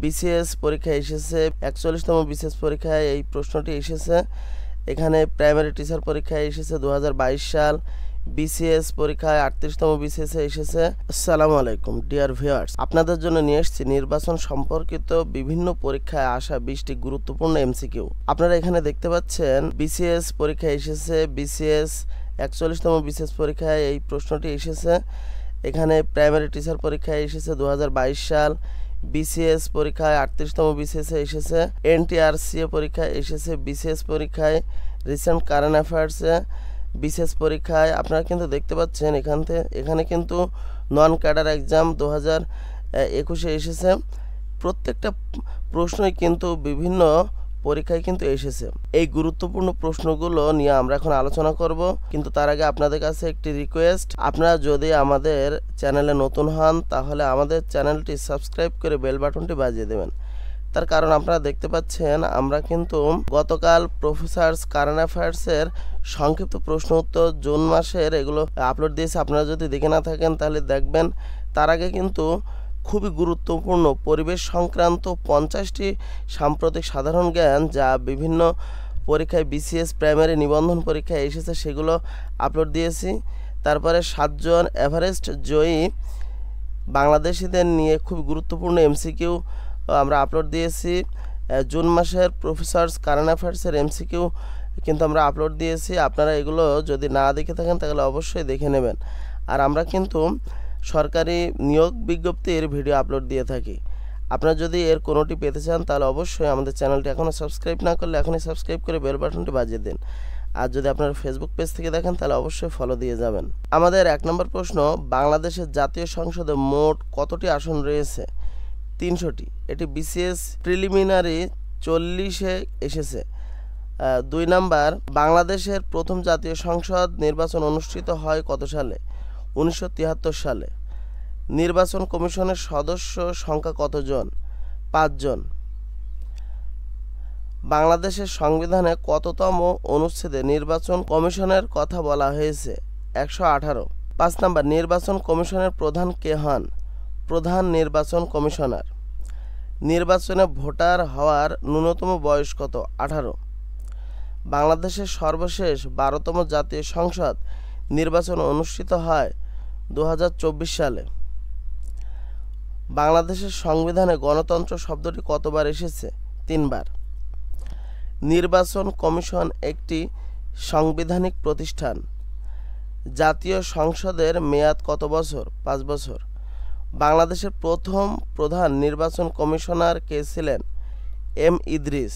BCS পরীক্ষায় এসেছে 41তম BCS পরীক্ষায় এই প্রশ্নটি এসেছে। এখানে প্রাইমারি টিচার পরীক্ষায় এসেছে 2022 সাল, বিসিএস পরীক্ষায় 38তম বিসিএস এসেছে। আসসালামু আলাইকুম ডিয়ার ভিউয়ার্স, আপনাদের জন্য নিয়ে এসেছি নির্বাচন সম্পর্কিত বিভিন্ন পরীক্ষায় আসা 20টি গুরুত্বপূর্ণ এমসিকিউ। আপনারা এখানে দেখতে পাচ্ছেন বিসিএস পরীক্ষায় এসেছে, বিসিএস 41তম বিসিএস পরীক্ষায় এই প্রশ্নটি এসেছে। এখানে প্রাইমারি টিচার পরীক্ষায় এসেছে 2022 সাল, বিসিএস পরীক্ষায় 38তম বিসিএস এসেছে। এনটিআরসিএ পরীক্ষায় এসেছে, বিসিএস পরীক্ষায় রিসেন্ট কারেন্ট অ্যাফেয়ার্সে বিসিএস পরীক্ষায় আপনারা কিন্তু দেখতে পাচ্ছেন এখানে কিন্তু নন ক্যাডার এক্সাম 2021-এ এসেছে। প্রত্যেকটা প্রশ্নই কিন্তু বিভিন্ন পরীক্ষায় কিন্তু এসেছে। এই গুরুত্বপূর্ণ প্রশ্নগুলো নিয়ে আমরা এখন আলোচনা করব, কিন্তু তার আগে আপনাদের কাছে একটি রিকোয়েস্ট, আপনারা যদি আমাদের চ্যানেলে নতুন হন তাহলে আমাদের চ্যানেলটি সাবস্ক্রাইব করে বেল বাটনটি বাজিয়ে দেবেন। তার কারণ আপনারা দেখতে পাচ্ছেন আমরা কিন্তু গতকাল প্রফেসরস কারেন্ট অ্যাফেয়ার্সের সংক্ষিপ্ত প্রশ্ন উত্তর জুন মাসের এগুলো আপলোড দিয়েছি। আপনারা যদি দেখে না থাকেন তাহলে দেখবেন। তার আগে কিন্তু খুবই গুরুত্বপূর্ণ পরিবেশ সংক্রান্ত 50টি সাম্প্রতিক সাধারণ জ্ঞান যা বিভিন্ন পরীক্ষায় বিসিএস প্রাইমারি নিবন্ধন পরীক্ষায় এসেছে সেগুলো আপলোড দিয়েছি। তারপরে 7 জন এভারেস্ট জয়ী বাংলাদেশিদের নিয়ে খুব গুরুত্বপূর্ণ এমসিকিউ আমরা আপলোড দিয়েছি। জুন মাসের প্রফেসরস কারেন্ট অ্যাফেয়ার্সের এমসিকিউ কিন্তু আমরা আপলোড দিয়েছি। আপনারা এগুলো যদি না দেখে থাকেন তাহলে অবশ্যই দেখে নেবেন। আর আমরা কিন্তু সরকারি নিয়োগ বিজ্ঞপ্তির ভিডিও আপলোড দিয়ে থাকি। আপনারা যদি এর কোনোটি পেতে চান তাহলে অবশ্যই আমাদের চ্যানেলটি এখনও সাবস্ক্রাইব না করলে এখনই সাবস্ক্রাইব করে বেল বাটনটি বাজিয়ে দিন। আর যদি আপনারা ফেসবুক পেজ থেকে দেখেন তাহলে অবশ্যই ফলো দিয়ে যাবেন। আমাদের 1 নম্বর প্রশ্ন, বাংলাদেশের জাতীয় সংসদে মোট কতটি আসন রয়েছে? 300টি। এটি বিসিএস প্রিলিমিনারি 40-এ এসেছে। 2 নাম্বার, বাংলাদেশের প্রথম জাতীয় সংসদ নির্বাচন অনুষ্ঠিত হয় কত সালে? 1973 সালে। নির্বাচন কমিশনের সদস্য সংখ্যা কতজন? 5 জন। বাংলাদেশের সংবিধানে কততম অনুচ্ছেদে নির্বাচন কমিশনের কথা বলা হয়েছে? 118। 5 নাম্বার, নির্বাচন কমিশনের প্রধান কে হন? প্রধান নির্বাচন কমিশনার। নির্বাচনে ভোটার হওয়ার ন্যূনতম বয়স কত? 18। বাংলাদেশের সর্বশেষ 12তম জাতীয় সংসদ নির্বাচন অনুষ্ঠিত হয় 2024 সালে। বাংলাদেশের সংবিধানে গণতন্ত্র শব্দটি কতবার এসেছে? 3 বার। নির্বাচন কমিশন একটি সাংবিধানিক প্রতিষ্ঠান। জাতীয় সংসদের মেয়াদ কত বছর? 5 বছর। বাংলাদেশের প্রথম প্রধান নির্বাচন কমিশনার কে ছিলেন? এম ইদ্রিস।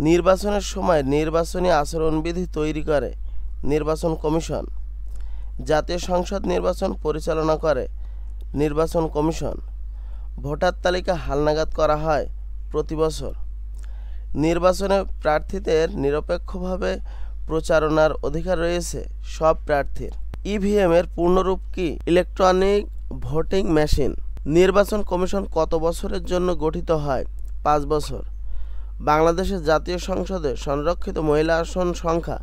নির্বাচনের সময় নির্বাচনী আচরণবিধি তৈরি করে নির্বাচন কমিশন। জাতীয় সংসদ নির্বাচন পরিচালনা করে নির্বাচন কমিশন। ভোটার তালিকা হালনাগাদ করা হয় প্রতি বছর। নির্বাচনে প্রার্থীদের নিরপেক্ষভাবে প্রচারণার অধিকার রয়েছে সব প্রার্থীর। ইভিএম এর পূর্ণরূপ কি? Electronic voting machine. নির্বাচন কমিশন কত বছরের জন্য গঠিত হয়? 5 বছর। বাংলাদেশের জাতীয় সংসদে সংরক্ষিত মহিলা আসন সংখ্যা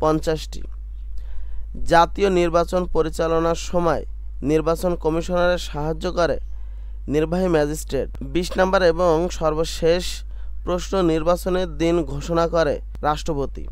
50টি। জাতীয় নির্বাচন পরিচালনার সময় নির্বাচন কমিশনারের সাহায্য করে নির্বাহী ম্যাজিস্ট্রেট। 20 নম্বর এবং সর্বশেষ প্রশ্ন, নির্বাচনের দিন ঘোষণা করে রাষ্ট্রপতি।